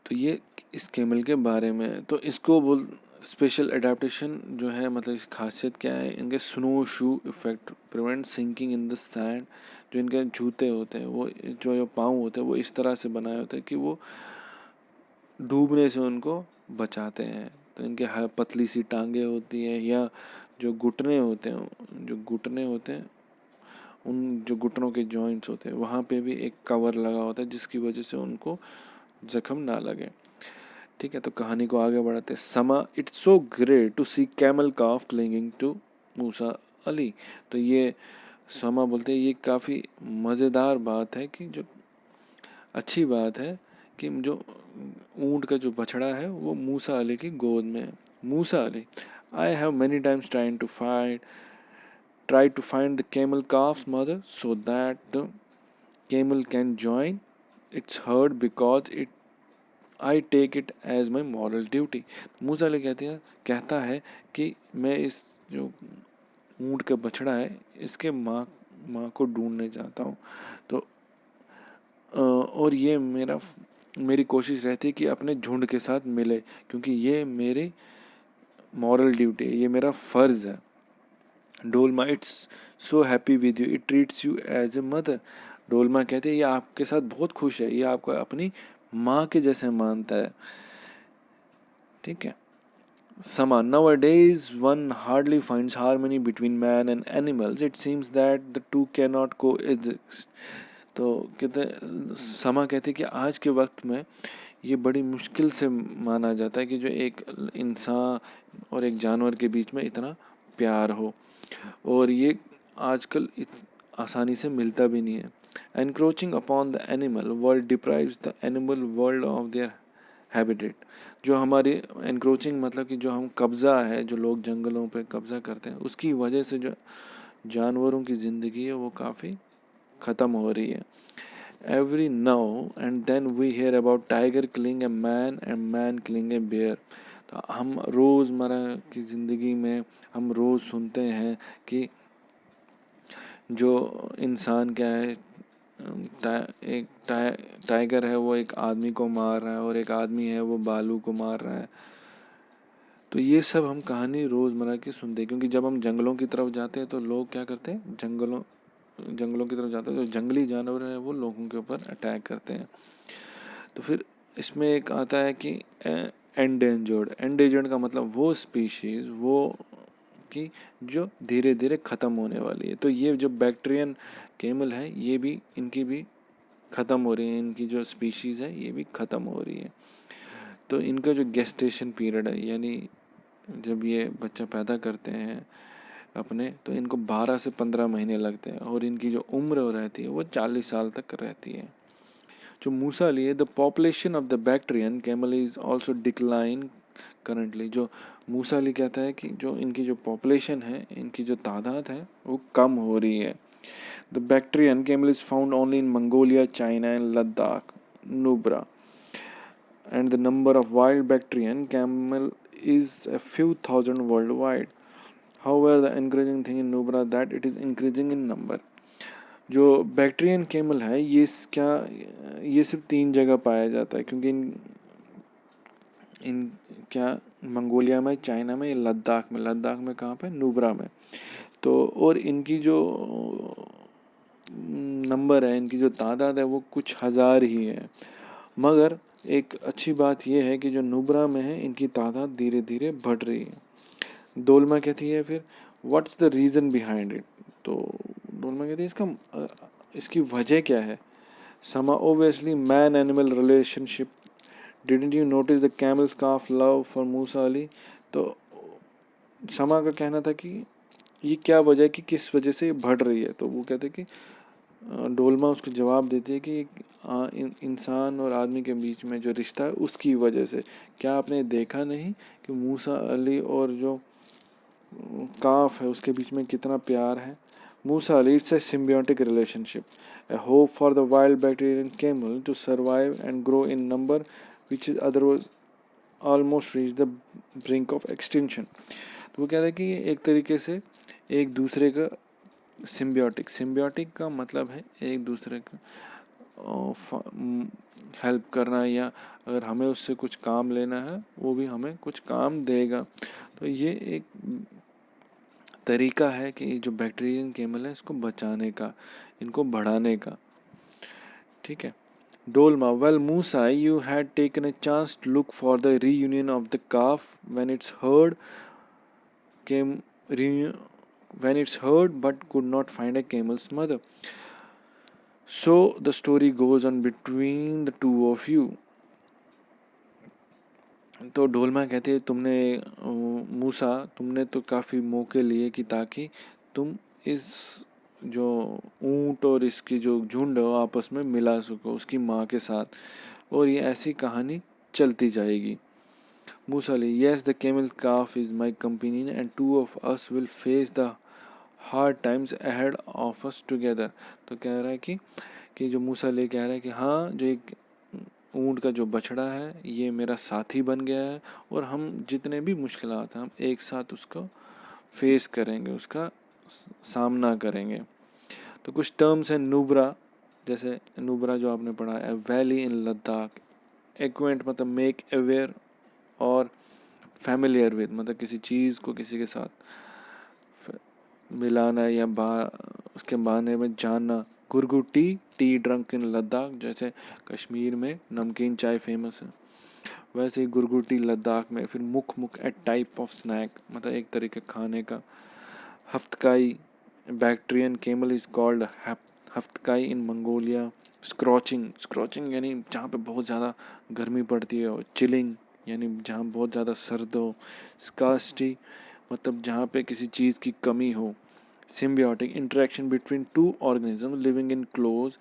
तो ये इस कैमल के बारे में है। तो इसको बोल स्पेशल एडाप्टेशन जो है, मतलब इस खासियत क्या है, इनके snow shoe effect prevent sinking in the sand. जो इनके जूते होते हैं वो जो पाँव होते हैं वो इस तरह से बनाए होते हैं कि वो डूबने से उनको बचाते हैं। तो इनके पतली सी टांगे होती है, या जो घुटने होते हैं उन जो घुटनों के जॉइंट्स होते हैं वहाँ पे भी एक कवर लगा होता है जिसकी वजह से उनको जख्म ना लगे। ठीक है, तो कहानी को आगे बढ़ाते हैं। Sama it's so great to see camel calf clinging to Musa Ali. तो ये समा बोलते हैं ये काफ़ी मज़ेदार बात है कि जो अच्छी बात है कि जो ऊँट का जो बछड़ा है वो मूसा अली की गोद में है। Musa Ali, I have many times try to find the camel calf's mother so that the camel can join its herd because it I take it as my moral duty। मूसा अली कहता है कि मैं इस जो ऊँट का बछड़ा है इसके माँ को ढूंढने जाता हूँ। तो और ये मेरी कोशिश रहती है कि अपने झुंड के साथ मिले, क्योंकि ये मेरी मॉरल ड्यूटी है, ये मेरा फ़र्ज़ है। Dolma it's so happy with you, it treats you as a mother. Dolma कहते हैं ये आपके साथ बहुत खुश है, ये आपको अपनी माँ के जैसे मानता है। ठीक है। Sama, nowadays one hardly finds harmony between man and animals. It seems that the two cannot coexist। तो कहते समा कहते कि आज के वक्त में ये बड़ी मुश्किल से माना जाता है कि जो एक इंसान और एक जानवर के बीच में इतना प्यार हो, और ये आजकल आसानी से मिलता भी नहीं है। Encroaching upon the animal world deprives the animal world of their habitat. जो हमारी एनक्रोचिंग मतलब कि जो हम कब्ज़ा है, जो लोग जंगलों पे कब्ज़ा करते हैं, उसकी वजह से जो जानवरों की ज़िंदगी है वो काफ़ी ख़त्म हो रही है। Every now and then we hear about tiger killing a man and man killing a bear. तो हम रोज़मर्रा की ज़िंदगी में हम रोज़ सुनते हैं कि जो इंसान क्या है, एक टाइगर है वो एक आदमी को मार रहा है, और एक आदमी है वो भालू को मार रहा है। तो ये सब हम कहानी रोज़मर्रा की सुनते हैं, क्योंकि जब हम जंगलों की तरफ जाते हैं तो लोग क्या करते हैं, जंगलों की तरफ जाते हैं, जो जंगली जानवर है वो लोगों के ऊपर अटैक करते हैं। तो फिर इसमें एक आता है कि एंडेंजर्ड का मतलब वो स्पीशीज़ वो कि जो धीरे धीरे ख़त्म होने वाली है। तो ये जो बैक्टीरियन कैमल है ये भी इनकी भी ख़त्म हो रही है, इनकी जो स्पीशीज़ है ये भी ख़त्म हो रही है। तो इनका जो गेस्टेशन पीरियड है, यानी जब ये बच्चा पैदा करते हैं अपने, तो इनको 12 से 15 महीने लगते हैं, और इनकी जो उम्र रहती है वो 40 साल तक रहती है। जो मूसा अली है, the population of the Bactrian camel is also decline currently. जो मूसा अली कहता है कि जो इनकी जो पॉपुलेशन है, इनकी जो तादाद है वो कम हो रही है। The Bactrian camel is found only in Mongolia, China and Ladakh, Nubra, and the number of wild Bactrian camel is a few thousand worldwide. However, the encouraging thing in Nubra that it is increasing in number। जो Bactrian camel है ये सिर्फ 3 जगह पाया जाता है, क्योंकि इन क्या मंगोलिया में, चाइना में, लद्दाख में कहाँ पे, नुब्रा में। तो और इनकी जो नंबर है, इनकी जो तादाद है वो कुछ हज़ार ही है। मगर एक अच्छी बात यह है कि जो नुब्रा में है इनकी तादाद धीरे धीरे बढ़ रही है। डोलमा कहती है फिर what's the reason behind it. तो डोलमा कहती है इसकी वजह क्या है। Sama obviously man animal relationship, didn't you notice the camel's calf love for Musa Ali. तो समा का कहना था कि ये क्या वजह है कि किस वजह से ये बढ़ रही है। तो वो कहते कि डोलमा उसको जवाब देती है कि इंसान और आदमी के बीच में जो रिश्ता है उसकी वजह से। क्या आपने देखा नहीं कि मूसा अली और जो काफ है उसके बीच में कितना प्यार है। Musa Ali, it's a symbiotic relationship, a hope for the wild Bactrian camel to survive and grow in number which is otherwise almost reach the brink of extinction. तो वो कहता है कि एक तरीके से एक दूसरे का सिम्बियोटिक का मतलब है एक दूसरे का हेल्प करना, या अगर हमें उससे कुछ काम लेना है वो भी हमें कुछ काम देगा। तो ये एक तरीका है कि जो बैक्टीरियन केमल है इसको बचाने का, इनको बढ़ाने का। ठीक है। Dolma, well, Musa, you had taken a chance to look for the reunion of the calf when its herd came when it's heard but could not find a camel's mother. So the story goes on between the two of you. तो ढोलमा कहती है तुमने मूसा तुमने तो काफ़ी मौके लिए कि ताकि तुम इस जो ऊंट और इसकी जो झुंड है वो आपस में मिला सको उसकी माँ के साथ, और ये ऐसी कहानी चलती जाएगी। मूसा Ali, yes, the camel calf is my companion and two of us will face the hard times ahead of us together. तो कह रहा है कि जो मूसा अली कह रहा है कि हाँ, जो एक ऊंट का जो बछड़ा है ये मेरा साथी बन गया है, और हम जितने भी मुश्किलात हैं हम एक साथ उसको फेस करेंगे, उसका सामना करेंगे। तो कुछ टर्म्स हैं नुब्रा, जैसे नुब्रा जो आपने पढ़ा है, वैली इन लद्दाख, एक्वेंट मतलब मेक अवेयर, और फैमिलियर विद मतलब किसी चीज़ को किसी के साथ मिलाना या उसके बारे में जानना। गुरगुटी, टी ड्रंक इन लद्दाख, जैसे कश्मीर में नमकीन चाय फेमस है वैसे ही गुरगुटी लद्दाख में। फिर मुख मुख ए टाइप ऑफ स्नैक मतलब एक तरीके खाने का। Haptgai, Bactrian camel is called Haptgai in Mongolia. Scorching यानी जहाँ पे बहुत ज़्यादा गर्मी पड़ती है, और चिलिंग यानी जहाँ बहुत ज़्यादा सर्द हो। स्कार्सिटी मतलब जहाँ पे किसी चीज़ की कमी हो। Symbiotic, interaction between two organism living in close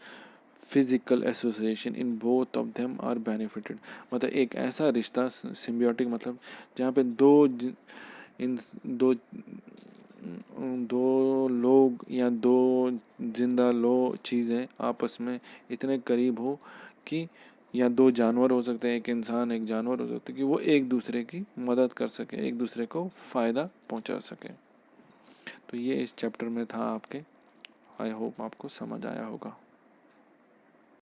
physical association in both of them are benefited, मतलब एक ऐसा रिश्ता। सिम्बियोटिक मतलब जहाँ पे दो लोग या दो जिंदा चीज़ें आपस में इतने करीब हो कि, या दो जानवर हो सकते हैं, एक इंसान एक जानवर हो सकते हैं, कि वो एक दूसरे की मदद कर सके, एक दूसरे को फ़ायदा पहुंचा सके। तो ये इस चैप्टर में था आपके। आई होप आपको समझ आया होगा।